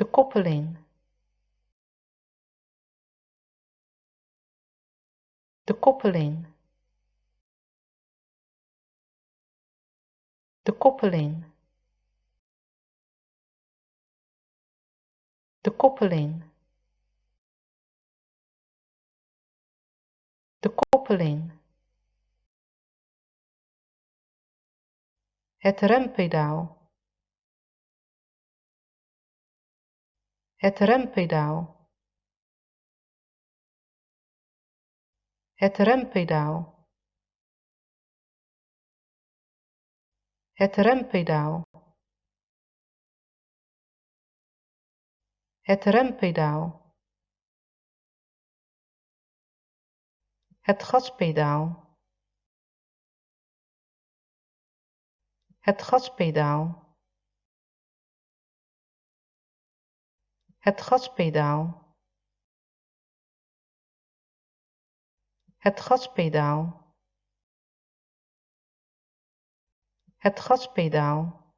de koppeling, de koppeling, de koppeling, de koppeling, de koppeling, het rempedaal, het rempedaal, het rempedaal, het rempedaal, het rempedaal, het gaspedaal, het gaspedaal, het gaspedaal, het gaspedaal, het gaspedaal,